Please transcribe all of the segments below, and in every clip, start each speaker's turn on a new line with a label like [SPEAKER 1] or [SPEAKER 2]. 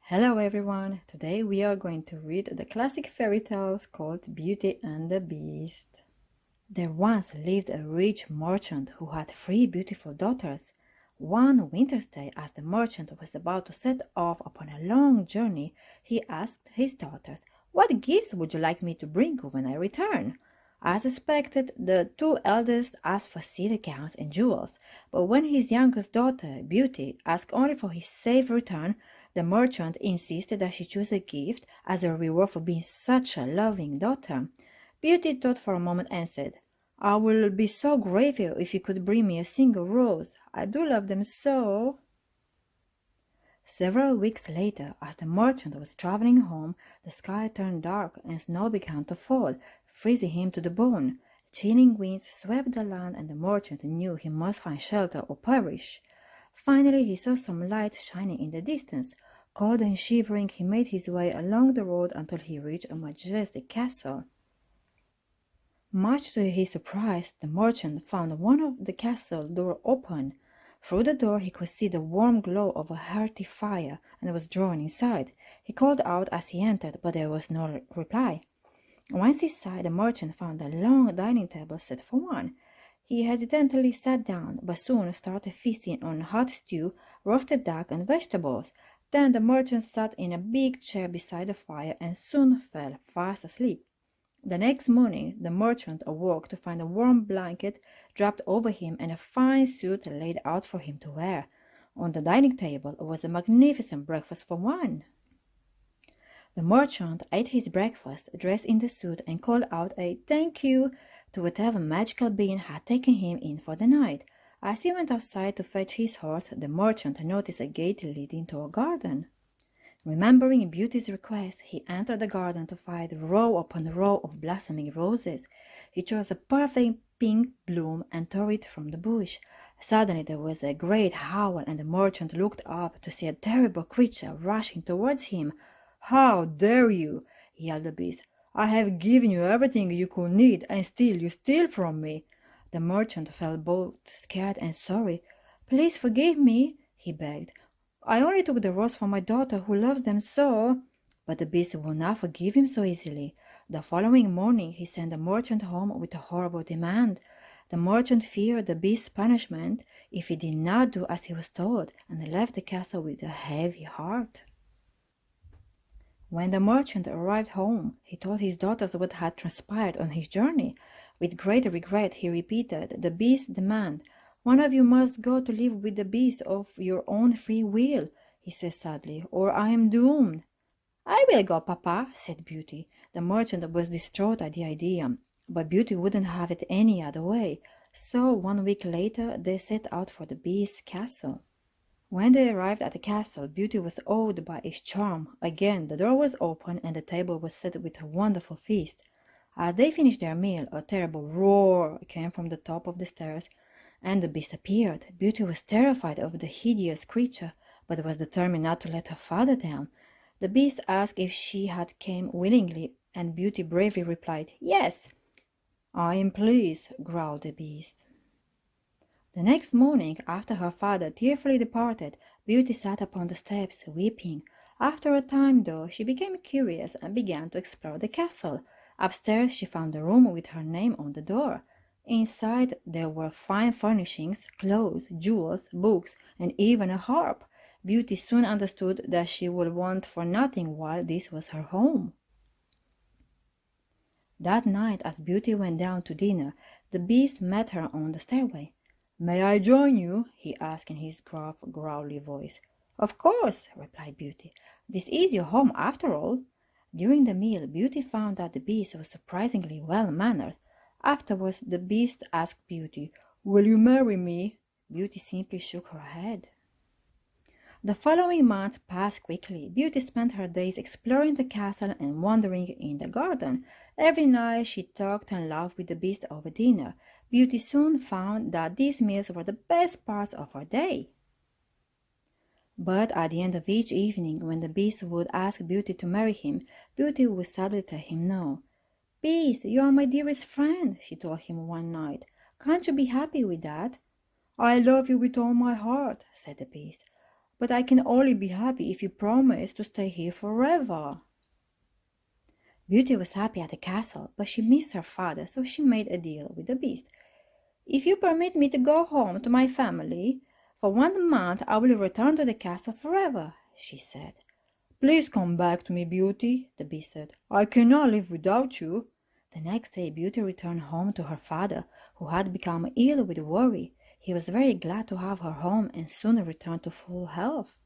[SPEAKER 1] Hello everyone! Today we are going to read the classic fairy tales called Beauty and the Beast. There once lived a rich merchant who had three beautiful daughters. One winter's day, as the merchant was about to set off upon a long journey, he asked his daughters, "What gifts would you like me to bring you when I return?" As expected, the two eldest asked for silk gowns and jewels, but when his youngest daughter, Beauty, asked only for his safe return, the merchant insisted that she choose a gift as a reward for being such a loving daughter. Beauty thought for a moment and said, "I will be so grateful if you could bring me a single rose. I do love them so." Several weeks later, as the merchant was traveling home, the sky turned dark and snow began to fall, freezing him to the bone. Chilling winds swept the land, and the merchant knew he must find shelter or perish. Finally, he saw some lights shining in the distance. Cold and shivering, he made his way along the road until he reached a majestic castle. Much to his surprise, the merchant found one of the castle door open. Through the door he could see the warm glow of a hearty fire and was drawn inside. He called out as he entered, but there was no reply. Once inside, the merchant found a long dining table set for one. He hesitantly sat down, but soon started feasting on hot stew, roasted duck, and vegetables. Then the merchant sat in a big chair beside the fire and soon fell fast asleep. The next morning the merchant awoke to find a warm blanket draped over him and a fine suit laid out for him to wear. On the dining table was a magnificent breakfast for one. The merchant ate his breakfast, dressed in the suit, and called out a "thank you" to whatever magical being had taken him in for the night. As he went outside to fetch his horse, the merchant noticed a gate leading to a garden. Remembering Beauty's request, he entered the garden to find row upon row of blossoming roses. He chose a perfect pink bloom and tore it from the bush. Suddenly there was a great howl, and the merchant looked up to see a terrible creature rushing towards him. "How dare you!" yelled the beast. "I have given you everything you could need, and still you steal from me." The merchant felt both scared and sorry. "Please forgive me," he begged. "I only took the rose for my daughter who loves them so." But the beast would not forgive him so easily. The following morning he sent the merchant home with a horrible demand. The merchant feared the beast's punishment if he did not do as he was told, and left the castle with a heavy heart. When the merchant arrived home, he told his daughters what had transpired on his journey. With great regret he repeated the beast's demand. "One of you must go to live with the beast of your own free will," he said sadly, "or I am doomed." "I will go, Papa," said Beauty. The merchant was distraught at the idea, but Beauty wouldn't have it any other way. So 1 week later they set out for the beast's castle. When they arrived at the castle, Beauty was awed by its charm. Again the door was open and the table was set with a wonderful feast. As they finished their meal, a terrible roar came from the top of the stairs, and the beast appeared. Beauty was terrified of the hideous creature, but was determined not to let her father down. The beast asked if she had come willingly, and Beauty bravely replied, "Yes." "I am pleased," growled the beast. The next morning, after her father tearfully departed, Beauty sat upon the steps, weeping. After a time, though, she became curious and began to explore the castle. Upstairs she found a room with her name on the door. Inside there were fine furnishings, clothes, jewels, books, and even a harp. Beauty soon understood that she would want for nothing while this was her home. That night, as Beauty went down to dinner, the beast met her on the stairway. "May I join you?" he asked in his gruff, growly voice. "Of course," replied Beauty. "This is your home after all." During the meal, Beauty found that the beast was surprisingly well-mannered. Afterwards, the beast asked Beauty, "Will you marry me?" Beauty simply shook her head. The following month passed quickly. Beauty spent her days exploring the castle and wandering in the garden. Every night she talked and laughed with the beast over dinner. Beauty soon found that these meals were the best parts of her day. But at the end of each evening, when the beast would ask Beauty to marry him, Beauty would sadly tell him no. "Beast, you are my dearest friend," she told him one night. "Can't you be happy with that?" "I love you with all my heart," said the beast. but I can only be happy if you promise to stay here forever." Beauty was happy at the castle, but she missed her father, so she made a deal with the Beast. "If you permit me to go home to my family for 1 month, I will return to the castle forever," she said. "Please come back to me, Beauty," the Beast said. "I cannot live without you." The next day Beauty returned home to her father, who had become ill with worry. He was very glad to have her home and soon returned to full health.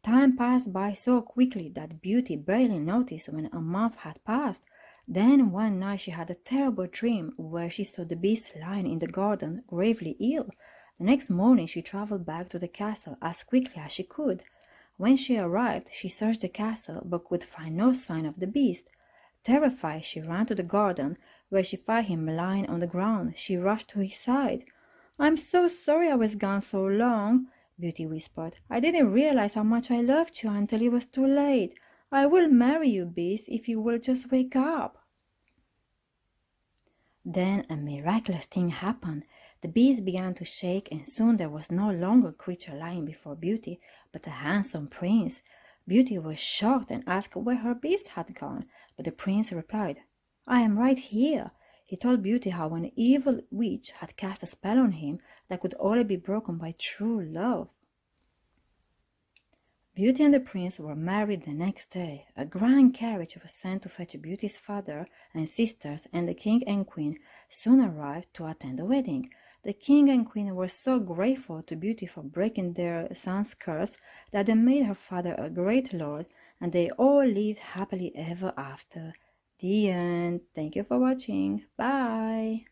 [SPEAKER 1] Time passed by so quickly that Beauty barely noticed when a month had passed. Then one night she had a terrible dream where she saw the Beast lying in the garden, gravely ill. The next morning she traveled back to the castle as quickly as she could. When she arrived, she searched the castle but could find no sign of the Beast. Terrified, she ran to the garden, where she found him lying on the ground. She rushed to his side. "I'm so sorry I was gone so long," Beauty whispered. "I didn't realize how much I loved you until it was too late. I will marry you, Beast, if you will just wake up." Then a miraculous thing happened. The Beast began to shake, and soon there was no longer a creature lying before Beauty, but a handsome prince. Beauty was shocked and asked where her Beast had gone, but the prince replied, "I am right here." He told Beauty how an evil witch had cast a spell on him that could only be broken by true love. Beauty and the prince were married the next day. A grand carriage was sent to fetch Beauty's father and sisters, and the king and queen soon arrived to attend the wedding. The king and queen were so grateful to Beauty for breaking their son's curse that they made her father a great lord, and they all lived happily ever after. The end. Thank you for watching. Bye.